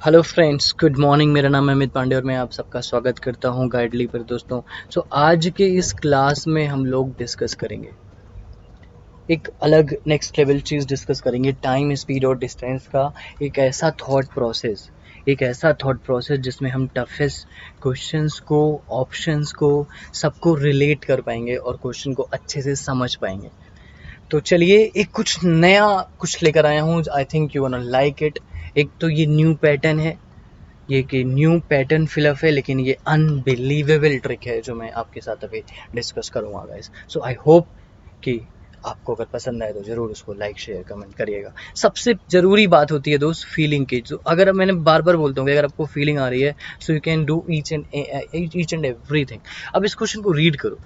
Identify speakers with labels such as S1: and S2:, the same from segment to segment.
S1: Hello friends, good morning. मेरा नाम है अमित पांडे और मैं आप सबका स्वागत करता हूं गाइडली पर दोस्तों। आज के इस क्लास में हम लोग डिस्कस करेंगे एक अलग नेक्स्ट लेवल चीज़ डिस्कस करेंगे, टाइम स्पीड और डिस्टेंस का एक ऐसा थॉट प्रोसेस जिसमें हम टफेस्ट क्वेश्चंस को, ऑप्शंस को, सबको रिलेट कर पाएंगे और क्वेश्चन को अच्छे से समझ पाएंगे। तो चलिए एक कुछ नया कुछ लेकर आया हूँ। I think you want like it. एक तो ये न्यू पैटर्न है, ये कि न्यू पैटर्न फिलअप है, लेकिन ये अनबिलीवेबल ट्रिक है जो मैं आपके साथ अभी डिस्कस करूँगा गाइस। सो आई होप कि आपको अगर पसंद आए तो ज़रूर उसको लाइक शेयर कमेंट करिएगा। सबसे ज़रूरी बात होती है दोस्त फीलिंग की। जो अगर मैंने बार बार बोलता हूँ कि अगर आपको फीलिंग आ रही है so you can do each and everything. अब इस क्वेश्चन को रीड करो।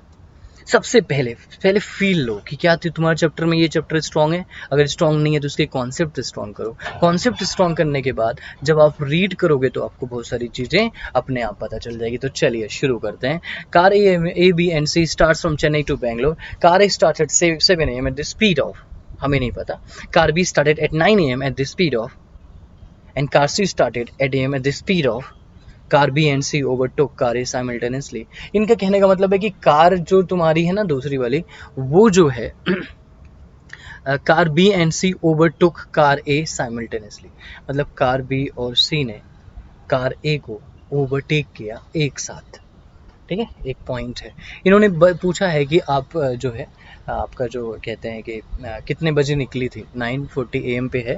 S1: सबसे पहले पहले फील लो कि क्या तुम्हारे चैप्टर में ये चैप्टर स्ट्रांग है। अगर स्ट्रांग नहीं है तो उसके कॉन्सेप्ट स्ट्रांग करो। कॉन्सेप्ट स्ट्रांग करने के बाद जब आप रीड करोगे तो आपको बहुत सारी चीज़ें अपने आप पता चल जाएगी। तो चलिए शुरू करते हैं। Car A B and C starts from Chennai to Bangalore. Car A started 7 AM at the speed of, हमें नहीं पता। Car B started at 9 AM at the speed of and car C started at AM at the speed of. Car B and C overtook car A simultaneously. इनका कहने का मतलब है कि car जो तुम्हारी है ना दूसरी वाली, वो जो है car B and C overtook car A simultaneously. मतलब कार बी और सी ने कार ए को ओवरटेक किया एक साथ। ठीक है, एक पॉइंट है। इन्होंने पूछा है कि आप जो है आपका जो कहते हैं कि कितने बजे निकली थी, 9:40 AM पे है।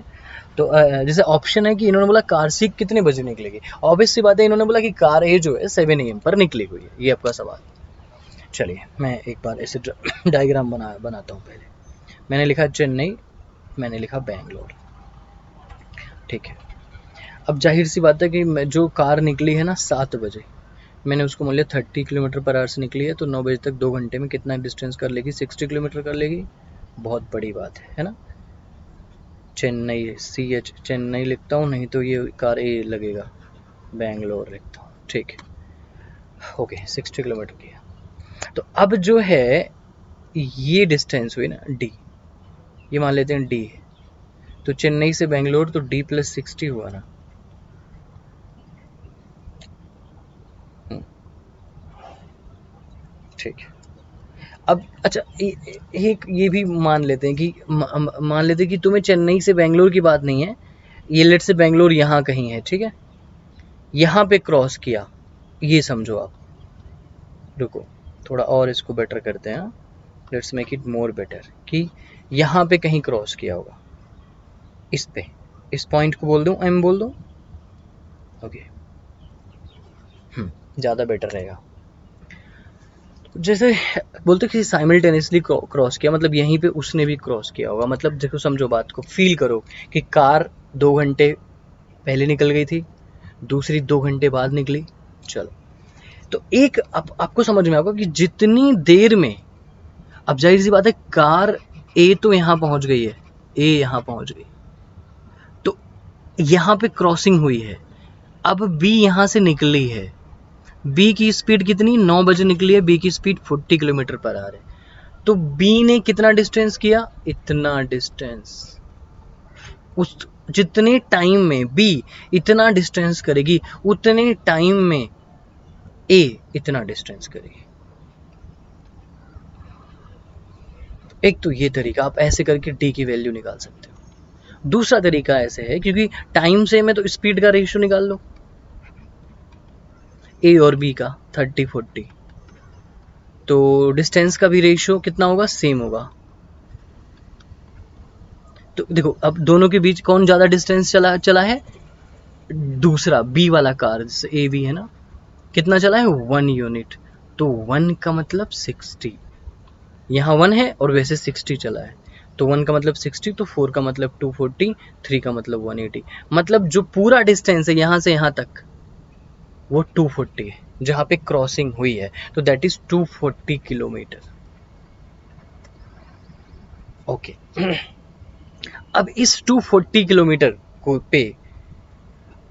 S1: तो जैसे ऑप्शन है कि इन्होंने बोला कार सी कितने बजे निकलेगी। ऑब्वियस सी बात है, इन्होंने बोला कि कार ए जो है 7 AM पर निकली हुई है। ये आपका सवाल। चलिए मैं एक बार ऐसे डायग्राम बनाता हूँ। पहले मैंने लिखा चेन्नई, मैंने लिखा बैंगलोर। ठीक है, अब जाहिर सी बात है कि जो कार निकली है ना 7 बजे, मैंने उसको मान लिया 30 km/h से निकली है, तो 9 बजे तक 2 घंटे में कितना डिस्टेंस कर लेगी? 60 किलोमीटर कर लेगी। बहुत बड़ी बात है ना। चेन्नई CH चेन्नई लिखता हूँ, नहीं तो ये कार ए लगेगा, बैंगलोर लिखता हूँ। ठीक है, ओके 60 किलोमीटर की है। तो अब जो है ये डिस्टेंस हुई ना D, ये मान लेते हैं D है। तो चेन्नई से बैंगलोर तो D+60 हुआ ना। ठीक है, अब अच्छा एक ये भी मान लेते हैं कि मान लेते हैं कि तुम्हें चेन्नई से बैंगलोर की बात नहीं है। ये लेट से बैंगलोर यहाँ कहीं है, ठीक है, यहाँ पे क्रॉस किया, ये समझो आप। रुको थोड़ा और इसको बेटर करते हैं। Let's make it more better कि यहाँ पे कहीं क्रॉस किया होगा, इस पे, इस पॉइंट को बोल दूं, एम बोल दूं। ओके, ज़्यादा बेटर रहेगा। जैसे बोलते कि साइमल्टेनियसली क्रॉस किया, मतलब यहीं पे उसने भी क्रॉस किया होगा। मतलब देखो, समझो बात को, फील करो कि कार 2 घंटे पहले निकल गई थी, दूसरी 2 घंटे बाद निकली। चलो, तो एक आपको समझ में आएगा कि जितनी देर में, अब जाहिर सी बात है कार ए तो यहाँ पहुंच गई है, ए यहाँ पहुंच गई, तो यहाँ पे क्रॉसिंग हुई है। अब बी यहाँ से निकली है, बी की स्पीड कितनी, 9 बजे निकली है, बी की स्पीड 40 km/h है। तो बी ने कितना डिस्टेंस किया, इतना डिस्टेंस। उस जितने टाइम में बी इतना डिस्टेंस करेगी, उतने टाइम में ए इतना डिस्टेंस करेगी। एक तो ये तरीका, आप ऐसे करके डी की वैल्यू निकाल सकते हो। दूसरा तरीका ऐसे है, क्योंकि टाइम से में तो स्पीड का रेशियो निकाल लो, ए और बी का 30-40, तो डिस्टेंस का भी रेशियो कितना होगा, सेम होगा। तो देखो अब दोनों के बीच कौन ज्यादा डिस्टेंस चला है, दूसरा बी वाला कार, ए बी है ना, कितना चला है, 1 यूनिट। तो 1 का मतलब 60, यहाँ 1 है और वैसे 60 चला है, तो 1 का मतलब 60, तो 4 का मतलब 240, 3 का मतलब 180। मतलब जो पूरा डिस्टेंस है यहाँ से यहाँ तक, वो 240 है, जहाँ पे क्रॉसिंग हुई है, तो दैट इज 240 किलोमीटर। ओके, अब इस 240 किलोमीटर को पे,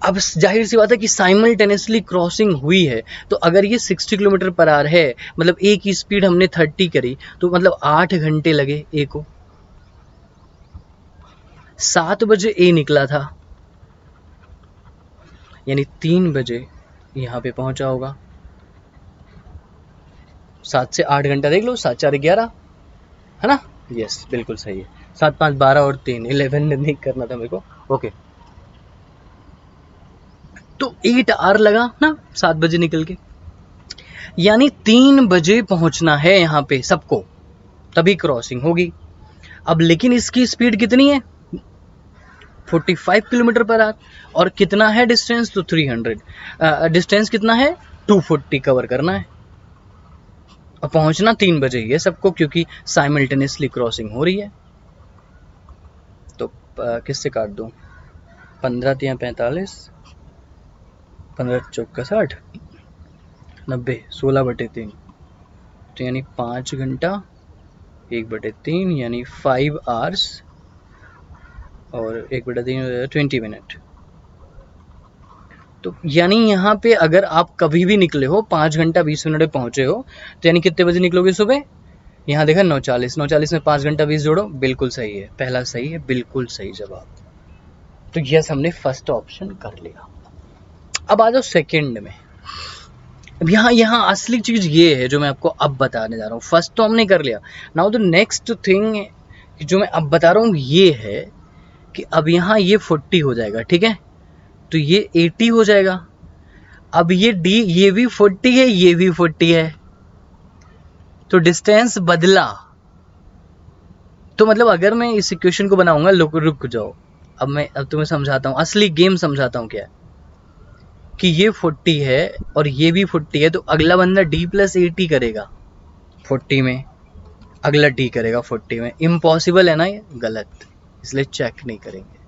S1: अब जाहिर सी बात है कि साइमल्टेनियसली क्रॉसिंग हुई है। तो अगर ये 60 km/h है, मतलब ए की स्पीड हमने 30 करी, तो मतलब 8 घंटे लगे ए को। 7 बजे ए निकला था, यानी 3 बजे यहाँ पे पहुंचा होगा। 7 से 8 घंटा देख लो, 7 4 11 है ना। यस बिल्कुल सही है। 7 5 12 और 3 11 नहीं करना था मेरे को। ओके तो 8 आवर लगा ना 7 बजे निकल के, यानी 3 बजे पहुंचना है यहाँ पे सबको, तभी क्रॉसिंग होगी। अब लेकिन इसकी स्पीड कितनी है 45 किलोमीटर पर आवर, और कितना है डिस्टेंस तो 300, डिस्टेंस कितना है 240 कवर करना है, और पहुंचना 3 बजे ही है सबको, क्योंकि साइमल्टेनियसली क्रॉसिंग हो रही है। तो किससे काट दूं, 15 या 45, 15 चौका 60, 90, 16/3, तो यानी 5 घंटा 1/3 यानी 5 आवर्स, और 1/3 20 मिनट। तो यानी यहाँ पे अगर आप कभी भी निकले हो 5 घंटा 20 मिनट में पहुंचे हो, तो यानी कितने बजे निकलोगे सुबह, यहाँ देखा 9:40, 9:40 में 5 घंटा 20 जोड़ो, बिल्कुल सही है, पहला सही है, बिल्कुल सही जवाब। तो यस हमने फर्स्ट ऑप्शन कर लिया। अब आ जाओ सेकंड में। अब यहाँ असली चीज ये है जो मैं आपको अब बताने जा रहा हूँ। फर्स्ट तो हमने कर लिया, नाउ द नेक्स्ट थिंग जो मैं अब बता रहा हूँ ये है कि अब यहाँ ये 40 हो जाएगा, ठीक है, तो ये 80 हो जाएगा। अब ये डी, ये भी 40 है, ये भी 40 है, तो डिस्टेंस बदला। तो मतलब अगर मैं इस इक्वेशन को बनाऊंगा, रुक जाओ, अब तुम्हें समझाता हूँ, असली गेम समझाता हूँ क्या है, कि ये 40 है और ये भी 40 है, तो अगला बंदा d + 80 करेगा 40 में, अगला d करेगा 40 में। इम्पॉसिबल है ना, ये गलत, इसलिए चेक नहीं करेंगे।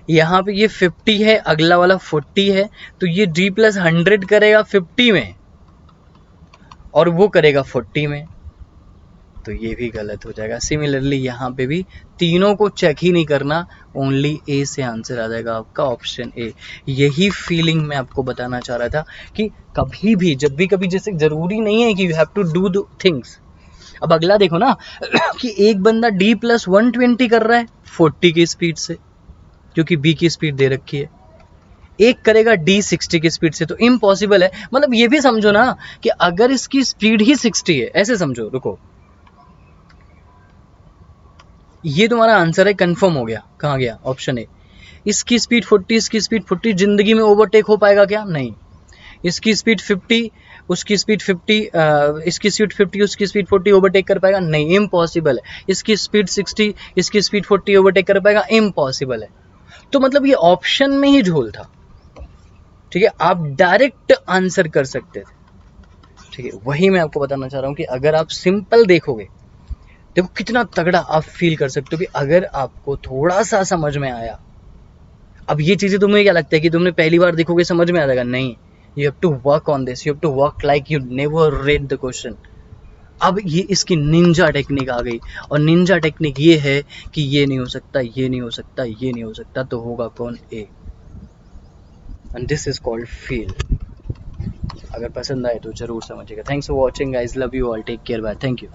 S1: यहाँ पे ये 50 है, अगला वाला 40 है, तो ये d + 100 करेगा 50 में, और वो करेगा 40 में, तो ये भी गलत हो जाएगा। सिमिलरली यहाँ पे भी तीनों को चेक ही नहीं करना, ओनली ए से आंसर आ जाएगा आपका, ऑप्शन ए। यही फीलिंग मैं आपको बताना चाह रहा था कि कभी भी जब भी कभी, जैसे जरूरी नहीं है कि you have to do the things. अब अगला देखो ना कि एक बंदा d + 120 कर रहा है 40 की स्पीड से, क्योंकि b की स्पीड दे रखी है, एक करेगा d 60 की स्पीड से, तो इम्पॉसिबल है। मतलब ये भी समझो ना कि अगर इसकी स्पीड ही 60 है, ऐसे समझो, रुको, ये तुम्हारा आंसर है, कंफर्म हो गया, कहाँ गया, ऑप्शन ए। इसकी स्पीड 40, इसकी स्पीड 40, जिंदगी में ओवरटेक हो पाएगा क्या, नहीं। इसकी स्पीड 50, उसकी स्पीड 50, इसकी स्पीड 50, उसकी स्पीड 40, ओवरटेक कर पाएगा, नहीं, इम्पॉसिबल है। इसकी स्पीड 60, इसकी स्पीड 40, ओवरटेक कर पाएगा, इम्पॉसिबल है। तो मतलब ये ऑप्शन में ही झोल था, ठीक है, आप डायरेक्ट आंसर कर सकते थे, ठीक है। वही मैं आपको बताना चाह रहा हूँ कि अगर आप सिंपल देखोगे, देखो कितना तगड़ा आप फील कर सकते हो कि अगर आपको थोड़ा सा समझ में आया। अब ये चीजें तुम्हें क्या लगता है कि तुमने पहली बार देखोगे समझ में आ जाएगा, नहीं, you have to work on this, you have to work like you never read the question. अब ये इसकी निंजा टेक्निक आ गई, और निंजा टेक्निक ये है कि ये नहीं हो सकता, ये नहीं हो सकता, ये नहीं हो सकता, तो होगा कौन, A, and this is called feel. अगर पसंद आए तो जरूर समझिएगा। Thanks for watching guys, love you all, take care, bye, thank you.